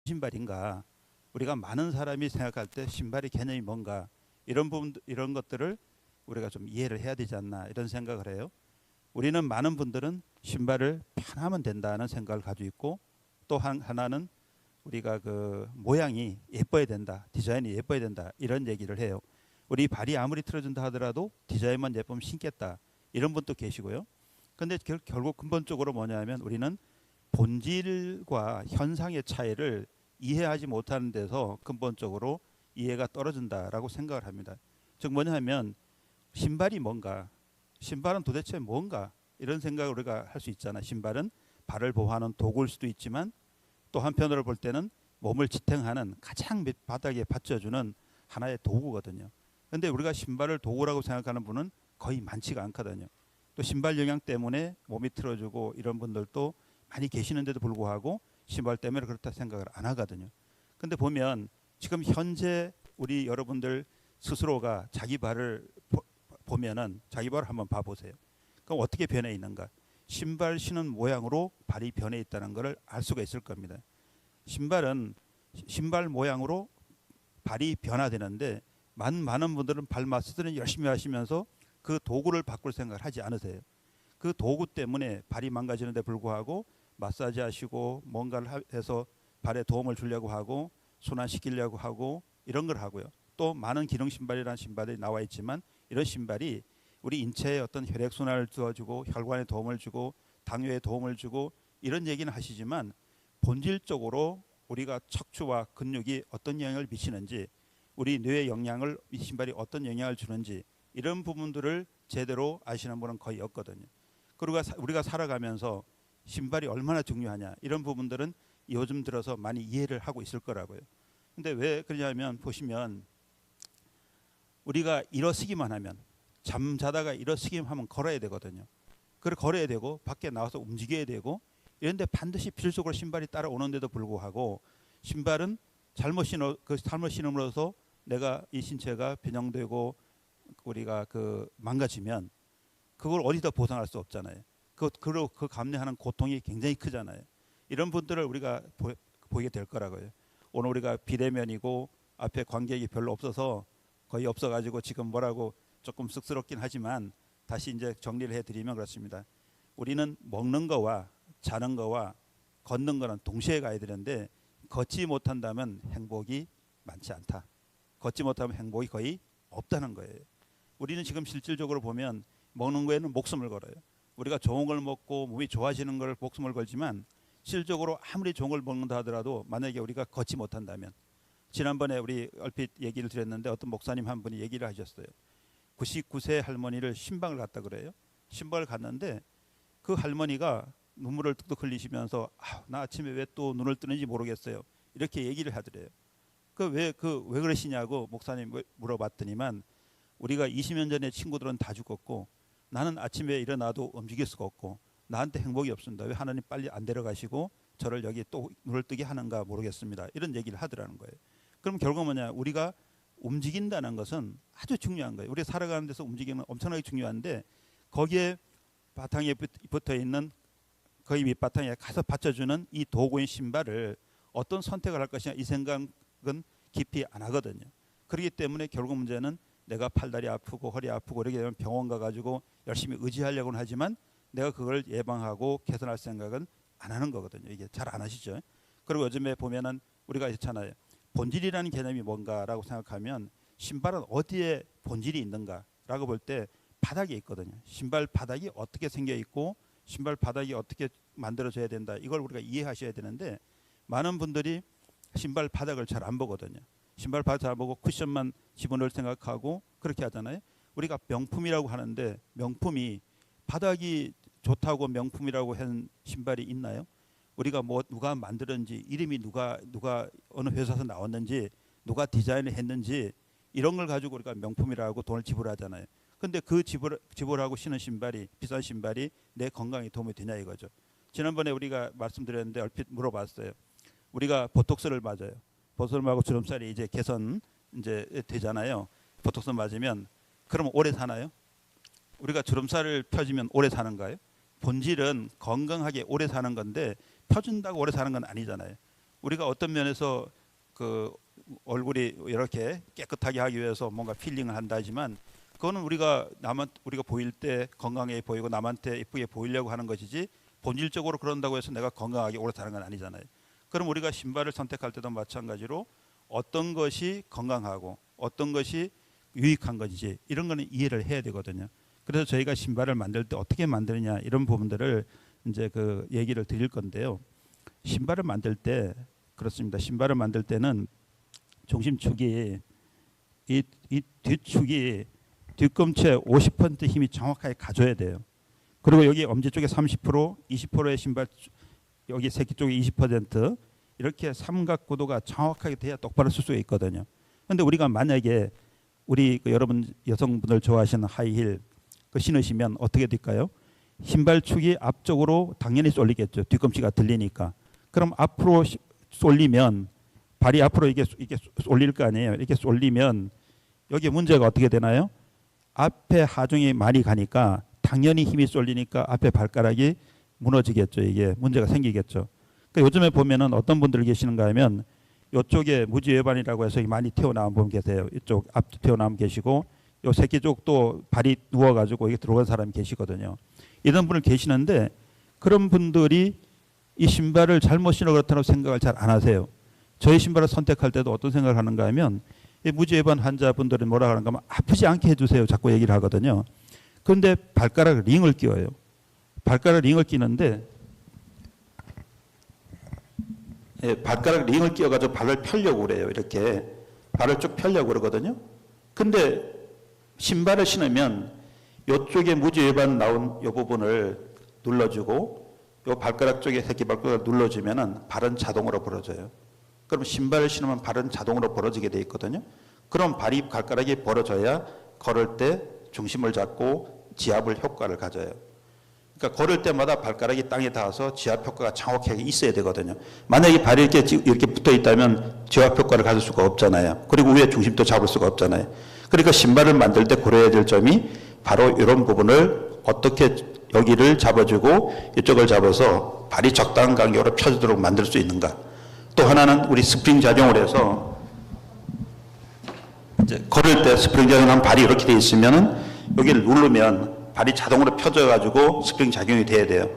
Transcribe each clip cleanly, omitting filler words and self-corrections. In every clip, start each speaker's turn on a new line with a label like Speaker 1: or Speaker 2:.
Speaker 1: 신발인가? 우리가 많은 사람이 생각할 때 신발의 개념이 뭔가 이런 부분 이런 것들을 우리가 좀 이해를 해야 되지 않나 이런 생각을 해요. 우리는 많은 분들은 신발을 편하면 된다는 생각을 가지고 있고 또 하나는 우리가 그 모양이 예뻐야 된다, 디자인이 예뻐야 된다 이런 얘기를 해요. 우리 발이 아무리 틀어진다 하더라도 디자인만 예쁘면 신겠다 이런 분도 계시고요. 근데 결국 근본적으로 뭐냐면 우리는 본질과 현상의 차이를 이해하지 못하는 데서 근본적으로 이해가 떨어진다라고 생각을 합니다. 즉 뭐냐면 신발이 뭔가, 신발은 도대체 뭔가 이런 생각을 우리가 할 수 있잖아. 신발은 발을 보호하는 도구일 수도 있지만 또 한편으로 볼 때는 몸을 지탱하는 가장 밑바닥에 받쳐주는 하나의 도구거든요. 그런데 우리가 신발을 도구라고 생각하는 분은 거의 많지가 않거든요. 또 신발 영향 때문에 몸이 틀어지고 이런 분들도 많이 계시는데도 불구하고 신발 때문에 그렇다 생각을 안 하거든요. 근데 보면 지금 현재 우리 여러분들 스스로가 자기 발을 보면은 자기 발을 한번 봐보세요. 그럼 어떻게 변해 있는가? 신발 신은 모양으로 발이 변해 있다는 것을 알 수가 있을 겁니다. 신발은 신발 모양으로 발이 변화되는데 많은 분들은 발 마사지는 열심히 하시면서 그 도구를 바꿀 생각을 하지 않으세요. 그 도구 때문에 발이 망가지는데 불구하고 마사지 하시고 뭔가를 해서 발에 도움을 주려고 하고 순환시키려고 하고 이런 걸 하고요. 또 많은 기능 신발이라는 신발이 나와 있지만 이런 신발이 우리 인체에 어떤 혈액순환을 도와주고 혈관에 도움을 주고 당뇨에 도움을 주고 이런 얘기는 하시지만 본질적으로 우리가 척추와 근육이 어떤 영향을 미치는지 우리 뇌에 영향을 이 신발이 어떤 영향을 주는지 이런 부분들을 제대로 아시는 분은 거의 없거든요. 그리고 우리가 살아가면서 신발이 얼마나 중요하냐 이런 부분들은 요즘 들어서 많이 이해를 하고 있을 거라고요. 근데 왜 그러냐면 보시면 우리가 일어서기만 하면 잠자다가 일어서기만 하면 걸어야 되거든요. 그걸 걸어야 되고 밖에 나와서 움직여야 되고 이런데 반드시 필수적으로 신발이 따라오는데도 불구하고 신발은 잘못 신음으로써 내가 이 신체가 변형되고 우리가 그 망가지면 그걸 어디다 보상할 수 없잖아요. 그 감내하는 고통이 굉장히 크잖아요. 이런 분들을 우리가 보게 될 거라고요. 오늘 우리가 비대면이고 앞에 관객이 별로 없어서 거의 없어가지고 지금 뭐라고 조금 쑥스럽긴 하지만 다시 이제 정리를 해드리면 그렇습니다. 우리는 먹는 거와 자는 거와 걷는 거는 동시에 가야 되는데 걷지 못한다면 행복이 많지 않다. 걷지 못하면 행복이 거의 없다는 거예요. 우리는 지금 실질적으로 보면 먹는 거에는 목숨을 걸어요. 우리가 좋은 걸 먹고 몸이 좋아지는 걸 목숨을 걸지만 실질적으로 아무리 좋은 걸 먹는다 하더라도 만약에 우리가 걷지 못한다면 지난번에 우리 얼핏 얘기를 드렸는데 어떤 목사님 한 분이 얘기를 하셨어요. 99세 할머니를 신방을 갔다 그래요. 신방을 갔는데 그 할머니가 눈물을 뚝뚝 흘리시면서 나 아침에 왜 또 눈을 뜨는지 모르겠어요. 이렇게 얘기를 하더래요. 왜 그러시냐고 목사님 물어봤더니만 우리가 20년 전에 친구들은 다 죽었고 나는 아침에 일어나도 움직일 수가 없고 나한테 행복이 없습니다. 왜 하나님 빨리 안 데려가시고 저를 여기 또 눈을 뜨게 하는가 모르겠습니다. 이런 얘기를 하더라는 거예요. 그럼 결국 뭐냐? 우리가 움직인다는 것은 아주 중요한 거예요. 우리가 살아가는 데서 움직이는 건 엄청나게 중요한데 거기에 바탕에 붙어 있는 거의 밑바탕에 가서 받쳐주는 이 도구인 신발을 어떤 선택을 할 것이냐 이 생각은 깊이 안 하거든요. 그렇기 때문에 결국 문제는 내가 팔다리 아프고 허리 아프고 이렇게 되면 병원 가가지고 열심히 의지하려고는 하지만 내가 그걸 예방하고 개선할 생각은 안 하는 거거든요. 이게 잘 안 하시죠. 그리고 요즘에 보면은 우리가 있잖아요. 본질이라는 개념이 뭔가라고 생각하면 신발은 어디에 본질이 있는가라고 볼 때 바닥에 있거든요. 신발 바닥이 어떻게 생겨 있고 신발 바닥이 어떻게 만들어져야 된다. 이걸 우리가 이해하셔야 되는데 많은 분들이 신발 바닥을 잘 안 보거든요. 신발 바닥 잘 보고 쿠션만 집어넣을 생각하고 그렇게 하잖아요. 우리가 명품이라고 하는데 명품이 바닥이 좋다고 명품이라고 한 신발이 있나요? 우리가 뭐 누가 만들었는지 이름이 누가 어느 회사에서 나왔는지 누가 디자인을 했는지 이런 걸 가지고 우리가 명품이라고 돈을 지불하잖아요. 근데 그 지불하고 신은 신발이 비싼 신발이 내 건강에 도움이 되냐 이거죠. 지난번에 우리가 말씀드렸는데 얼핏 물어봤어요. 우리가 보톡스를 맞아요. 보톡스를 맞고 주름살이 이제 개선 이제 되잖아요. 보톡스 맞으면 그러면 오래 사나요? 우리가 주름살을 펴주면 오래 사는가요? 본질은 건강하게 오래 사는 건데 펴준다고 오래 사는 건 아니잖아요. 우리가 어떤 면에서 그 얼굴이 이렇게 깨끗하게 하기 위해서 뭔가 필링을 한다지만 그거는 우리가 우리가 보일 때 건강해 보이고 남한테 예쁘게 보이려고 하는 것이지 본질적으로 그런다고 해서 내가 건강하게 오래 사는 건 아니잖아요. 그럼 우리가 신발을 선택할 때도 마찬가지로 어떤 것이 건강하고 어떤 것이 유익한 것이지 이런 거는 이해를 해야 되거든요. 그래서 저희가 신발을 만들 때 어떻게 만드느냐 이런 부분들을 이제 그 얘기를 드릴 건데요. 신발을 만들 때 그렇습니다. 신발을 만들 때는 중심축이 이 뒤축이 뒤꿈치에 50% 힘이 정확하게 가져야 돼요. 그리고 여기 엄지 쪽에 30%, 20%의 신발 여기 새끼 쪽에 20% 이렇게 삼각구도가 정확하게 돼야 똑바로 쓸 수가 있거든요. 그런데 우리가 만약에 우리 그 여러분 여성분들 좋아하시는 하이힐 그 신으시면 어떻게 될까요? 신발축이 앞쪽으로 당연히 쏠리겠죠. 뒤꿈치가 들리니까. 그럼 앞으로 쏠리면 발이 앞으로 이게 쏠릴 거 아니에요. 이렇게 쏠리면 여기 문제가 어떻게 되나요? 앞에 하중이 많이 가니까 당연히 힘이 쏠리니까 앞에 발가락이 무너지겠죠. 이게 문제가 생기겠죠. 그러니까 요즘에 보면은 어떤 분들 계시는가 하면 이쪽에 무지외반이라고 해서 많이 튀어나온 분 계세요. 이쪽 앞 튀어나온 계시고 요 새끼 쪽도 발이 누워가지고 이게 들어간 사람이 계시거든요. 이런 분을 계시는데 그런 분들이 이 신발을 잘못 신어 그렇다고 생각을 잘 안 하세요. 저희 신발을 선택할 때도 어떤 생각을 하는가 하면 이 무지외반 환자분들은 뭐라 하는가 하면 아프지 않게 해주세요. 자꾸 얘기를 하거든요. 그런데 발가락 링을 끼워요. 발가락 링을 끼는데 발가락 링을 끼워가지고 발을 펴려고 그래요. 이렇게 발을 쭉 펴려고 그러거든요. 근데 신발을 신으면 이쪽에 무지외반 나온 이 부분을 눌러주고 이 발가락 쪽에 새끼 발가락을 눌러주면은 발은 자동으로 벌어져요. 그럼 신발을 신으면 발은 자동으로 벌어지게 돼 있거든요. 그럼 발가락이 벌어져야 걸을 때 중심을 잡고 지압을 효과를 가져요. 그러니까 걸을 때마다 발가락이 땅에 닿아서 지압 효과가 정확하게 있어야 되거든요. 만약에 발이 이렇게 붙어 있다면 지압 효과를 가질 수가 없잖아요. 그리고 위에 중심도 잡을 수가 없잖아요. 그러니까 신발을 만들 때 고려해야 될 점이 바로 이런 부분을 어떻게 여기를 잡아주고 이쪽을 잡아서 발이 적당한 간격으로 펴지도록 만들 수 있는가. 또 하나는 우리 스프링 작용을 해서 이제 걸을 때 스프링 작용하면 발이 이렇게 돼 있으면은 여기를 누르면 발이 자동으로 펴져가지고 스프링 작용이 돼야 돼요.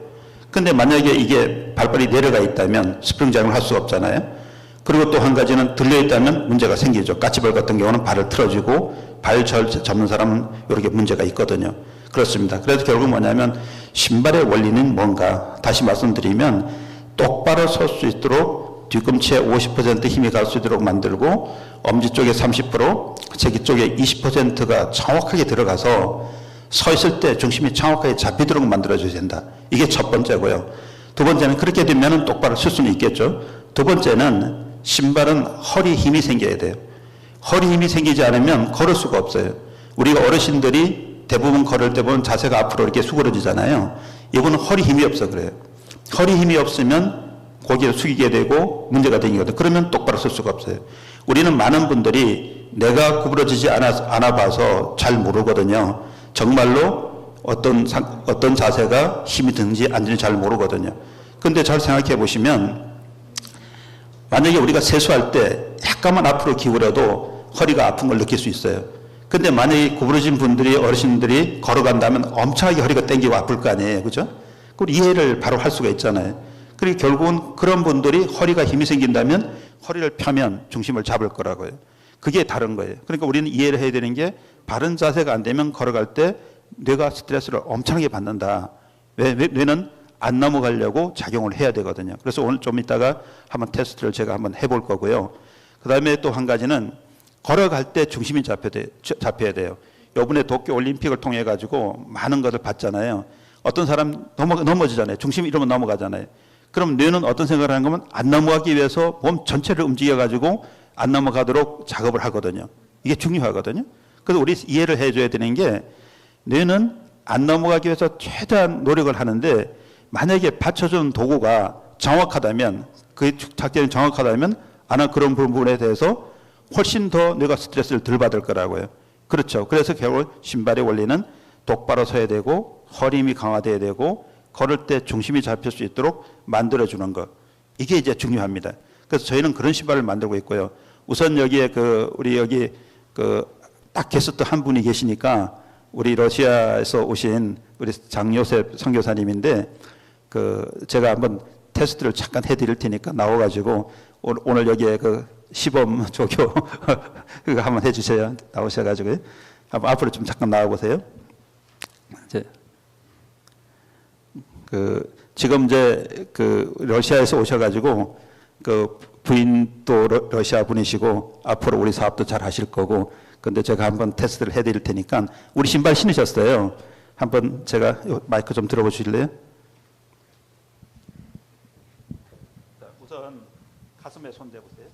Speaker 1: 근데 만약에 이게 발발이 내려가 있다면 스프링 작용을 할 수 없잖아요. 그리고 또 한 가지는 들려 있다면 문제가 생기죠. 까치발 같은 경우는 발을 틀어지고 발 접는 사람은 이렇게 문제가 있거든요. 그렇습니다. 그래서 결국 뭐냐면 신발의 원리는 뭔가 다시 말씀드리면 똑바로 설 수 있도록 뒤꿈치에 50% 힘이 갈 수 있도록 만들고 엄지 쪽에 30%, 새끼 쪽에 20%가 정확하게 들어가서 서 있을 때 중심이 정확하게 잡히도록 만들어줘야 된다. 이게 첫 번째고요. 두 번째는 그렇게 되면 똑바로 쓸 수는 있겠죠. 두 번째는 신발은 허리에 힘이 생겨야 돼요. 허리 힘이 생기지 않으면 걸을 수가 없어요. 우리가 어르신들이 대부분 걸을 때 보면 자세가 앞으로 이렇게 수그러지잖아요. 이거는 허리 힘이 없어 그래요. 허리 힘이 없으면 고개를 숙이게 되고 문제가 생기거든요. 그러면 똑바로 설 수가 없어요. 우리는 많은 분들이 내가 구부러지지 않아 봐서 잘 모르거든요. 정말로 어떤 자세가 힘이 드는지 안 드는지 잘 모르거든요. 그런데 잘 생각해 보시면 만약에 우리가 세수할 때 약간만 앞으로 기울여도 허리가 아픈 걸 느낄 수 있어요. 근데 만약에 구부러진 분들이 어르신들이 걸어간다면 엄청나게 허리가 땡기고 아플 거 아니에요. 그죠? 그걸 이해를 바로 할 수가 있잖아요. 그리고 결국은 그런 분들이 허리가 힘이 생긴다면 허리를 펴면 중심을 잡을 거라고요. 그게 다른 거예요. 그러니까 우리는 이해를 해야 되는 게 바른 자세가 안 되면 걸어갈 때 뇌가 스트레스를 엄청나게 받는다. 뇌는 안 넘어가려고 작용을 해야 되거든요. 그래서 오늘 좀 이따가 한번 테스트를 제가 한번 해볼 거고요. 그 다음에 또 한 가지는 걸어갈 때 중심이 잡혀야 돼요. 이번에 도쿄 올림픽을 통해 가지고 많은 것을 봤잖아요. 어떤 사람 넘어지잖아요. 중심이 이러면 넘어가잖아요. 그럼 뇌는 어떤 생각을 하는 거면 안 넘어가기 위해서 몸 전체를 움직여 가지고 안 넘어가도록 작업을 하거든요. 이게 중요하거든요. 그래서 우리 이해를 해줘야 되는 게 뇌는 안 넘어가기 위해서 최대한 노력을 하는데 만약에 받쳐주는 도구가 정확하다면 그 작전이 정확하다면 아마 그런 부분에 대해서 훨씬 더 뇌가 스트레스를 덜 받을 거라고요. 그렇죠. 그래서 결국 신발의 원리는 똑바로 서야 되고 허리 힘이 강화돼야 되고 걸을 때 중심이 잡힐 수 있도록 만들어주는 것. 이게 이제 중요합니다. 그래서 저희는 그런 신발을 만들고 있고요. 우선 여기에 우리 여기 딱 게스트 한 분이 계시니까 우리 러시아에서 오신 우리 장요셉 선교사님인데 제가 한번 테스트를 잠깐 해드릴 테니까 나와가지고 오늘 여기에 시범 조교 그거 한번 해주세요. 나오셔가지고 한번 앞으로 좀 잠깐 나와보세요. 지금 이제 러시아에서 오셔가지고 부인도 러시아 분이시고 앞으로 우리 사업도 잘 하실 거고, 근데 제가 한번 테스트를 해드릴 테니까 우리 신발 신으셨어요. 한번 제가 마이크 좀 들어보실래요? 우선 가슴에 손 대보세요.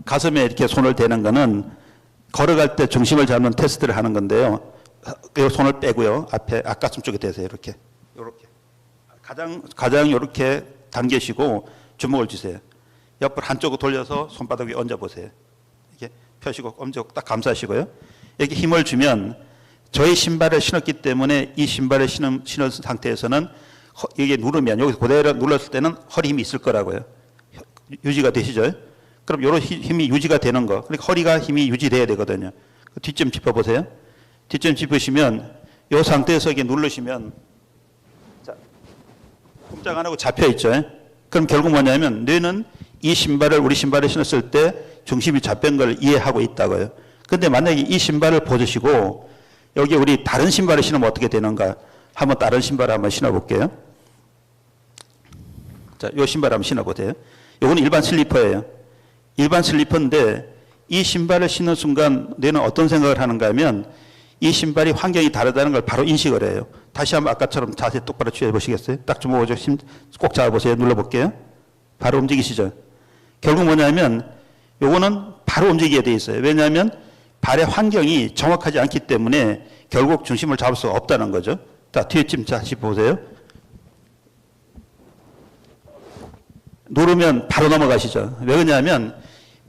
Speaker 1: 가슴에 이렇게 손을 대는 거는 걸어갈 때 중심을 잡는 테스트를 하는 건데요. 이 손을 빼고요. 앞에 앞가슴 쪽에 대세요. 이렇게. 가장 이렇게 당기시고 주먹을 주세요. 옆을 한쪽으로 돌려서 손바닥 위에 얹어 보세요. 이렇게 펴시고 엄지로 딱 감싸시고요. 이렇게 힘을 주면 저희 신발을 신었기 때문에 이 신발을 신은 상태에서는 이게 누르면 여기서 그대로 눌렀을 때는 허리 힘이 있을 거라고요. 유지가 되시죠? 그럼 이런 힘이 유지가 되는 거. 그러니까 허리가 힘이 유지돼야 되거든요. 뒷점 짚어보세요. 뒷점 짚으시면 이 상태에서 이렇게 누르시면 자, 꼼짝 안 하고 잡혀 있죠. 그럼 결국 뭐냐면 뇌는 이 신발을 우리 신발을 신었을 때 중심이 잡힌 걸 이해하고 있다고요. 근데 만약에 이 신발을 벗으시고 여기 우리 다른 신발을 신으면 어떻게 되는가? 한번 다른 신발을 한번 신어볼게요. 자, 이 신발 한번 신어보세요. 이거는 일반 슬리퍼예요. 일반 슬리퍼인데 이 신발을 신는 순간 뇌는 어떤 생각을 하는가 하면 이 신발이 환경이 다르다는 걸 바로 인식을 해요. 다시 한번 아까처럼 자세 똑바로 취해 보시겠어요? 딱 주먹을 꼭 잡아보세요. 눌러볼게요. 바로 움직이시죠? 결국 뭐냐면 요거는 바로 움직이게 돼 있어요. 왜냐하면 발의 환경이 정확하지 않기 때문에 결국 중심을 잡을 수 없다는 거죠. 자, 뒤에 좀 다시 보세요. 누르면 바로 넘어가시죠. 왜 그러냐면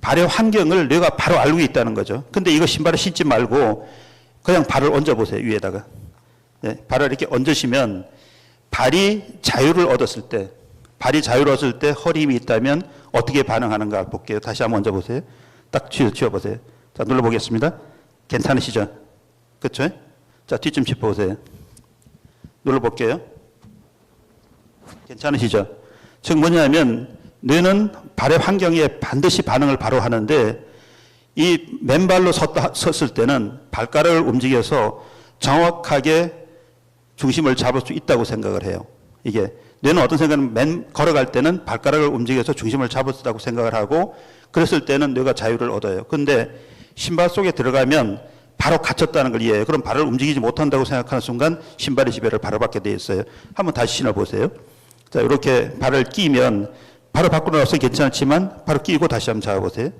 Speaker 1: 발의 환경을 뇌가 바로 알고 있다는 거죠. 근데 이거 신발을 신지 말고 그냥 발을 얹어보세요. 위에다가. 네, 발을 이렇게 얹으시면 발이 자유를 얻었을 때 허리 힘이 있다면 어떻게 반응하는가 볼게요. 다시 한번 얹어보세요. 딱 쥐어보세요. 자, 눌러보겠습니다. 괜찮으시죠? 그렇죠? 자, 뒤 좀 짚어보세요. 눌러볼게요. 괜찮으시죠? 즉 뭐냐면 뇌는 발의 환경에 반드시 반응을 바로 하는데 이 맨발로 섰을 때는 발가락을 움직여서 정확하게 중심을 잡을 수 있다고 생각을 해요. 이게 뇌는 어떤 생각은 걸어갈 때는 발가락을 움직여서 중심을 잡을 수 있다고 생각을 하고 그랬을 때는 뇌가 자유를 얻어요. 근데 신발 속에 들어가면 바로 갇혔다는 걸 이해해요. 그럼 발을 움직이지 못한다고 생각하는 순간 신발의 지배를 바로 받게 돼 있어요. 한번 다시 신어보세요. 자, 이렇게 발을 끼면 바로 밖으로 나와서 괜찮지만 바로 끼고 다시 한번 잡아보세요.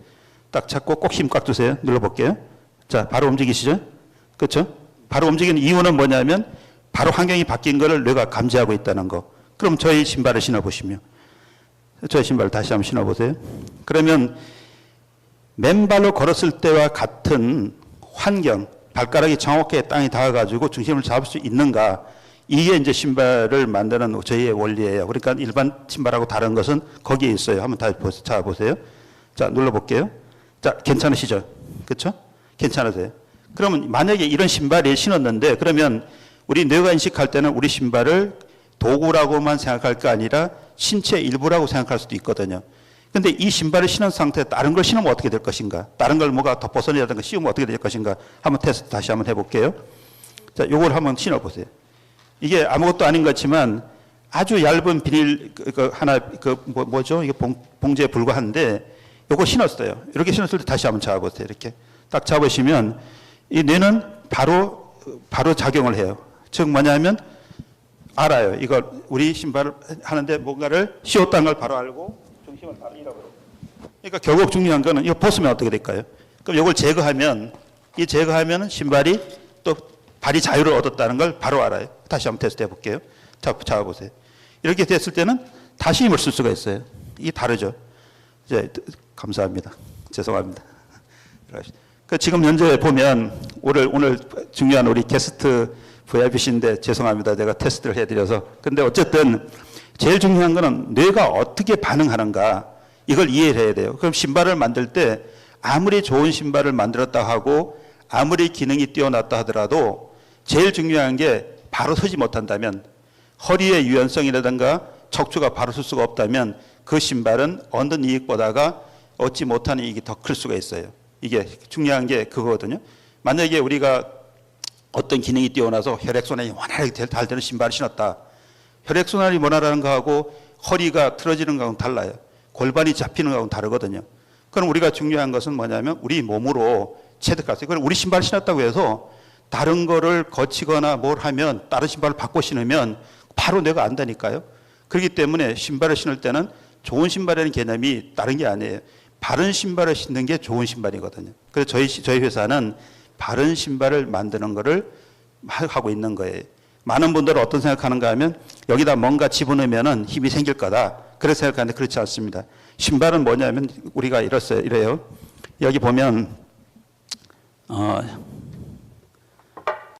Speaker 1: 딱 잡고 꼭 힘 꽉 주세요. 눌러볼게요. 자, 바로 움직이시죠? 그렇죠? 바로 움직이는 이유는 뭐냐면 바로 환경이 바뀐 거를 뇌가 감지하고 있다는 거. 그럼 저희 신발을 신어보시면 저희 신발을 다시 한번 신어보세요. 그러면 맨발로 걸었을 때와 같은 환경, 발가락이 정확하게 땅에 닿아가지고 중심을 잡을 수 있는가? 이게 이제 신발을 만드는 저희의 원리예요. 그러니까 일반 신발하고 다른 것은 거기에 있어요. 한번 다시 잡아보세요. 자, 눌러볼게요. 자, 괜찮으시죠? 그렇죠? 괜찮으세요? 그러면 만약에 이런 신발을 신었는데 그러면 우리 뇌가 인식할 때는 우리 신발을 도구라고만 생각할 게 아니라 신체 일부라고 생각할 수도 있거든요. 근데 이 신발을 신은 상태에 다른 걸 신으면 어떻게 될 것인가? 다른 걸 뭐가 더 벗어내라든가 씌우면 어떻게 될 것인가? 한번 테스트 다시 한번 해볼게요. 자, 요걸 한번 신어보세요. 이게 아무것도 아닌 것 같지만 아주 얇은 비닐 하나 뭐죠? 이게 봉지에 불과한데 요거 신었어요. 이렇게 신었을 때 다시 한번 잡아보세요. 이렇게 딱 잡으시면 이 뇌는 바로 작용을 해요. 즉 뭐냐면 알아요. 이걸 우리 신발을 하는데 뭔가를 씌웠다는 걸 바로 알고 중심을 바로 잃어버려요. 그러니까 결국 중요한 거는 이거 벗으면 어떻게 될까요? 그럼 이걸 제거하면 신발이 또 발이 자유를 얻었다는 걸 바로 알아요. 다시 한번 테스트 해볼게요. 잡아보세요. 이렇게 됐을 때는 다시 힘을 쓸 수가 있어요. 이게 다르죠. 이제 감사합니다. 죄송합니다. 지금 현재 보면 오늘 중요한 우리 게스트 VIP신데 죄송합니다. 제가 테스트를 해드려서. 근데 어쨌든 제일 중요한 거는 뇌가 어떻게 반응하는가 이걸 이해를 해야 돼요. 그럼 신발을 만들 때 아무리 좋은 신발을 만들었다 하고 아무리 기능이 뛰어났다 하더라도 제일 중요한 게 바로 서지 못한다면, 허리의 유연성이라든가 척추가 바로 설 수가 없다면 그 신발은 얻는 이익보다가 얻지 못하는 이익이 더 클 수가 있어요. 이게 중요한 게 그거거든요. 만약에 우리가 어떤 기능이 뛰어나서 혈액순환이 원활하게 잘 되는 신발을 신었다. 혈액순환이 원활한 거하고 허리가 틀어지는 거하고는 달라요. 골반이 잡히는 거하고는 다르거든요. 그럼 우리가 중요한 것은 뭐냐면 우리 몸으로 체득할 수 있어요. 그럼 우리 신발을 신었다고 해서 다른 거를 거치거나 뭘 하면, 다른 신발을 바꿔 신으면 바로 내가 안다니까요. 그렇기 때문에 신발을 신을 때는 좋은 신발이라는 개념이 다른 게 아니에요. 바른 신발을 신는 게 좋은 신발이거든요. 그래서 저희 회사는 바른 신발을 만드는 거를 하고 있는 거예요. 많은 분들은 어떤 생각하는가 하면 여기다 뭔가 집어넣으면 힘이 생길 거다. 그렇게 생각하는데 그렇지 않습니다. 신발은 뭐냐면 우리가 이래요. 여기 보면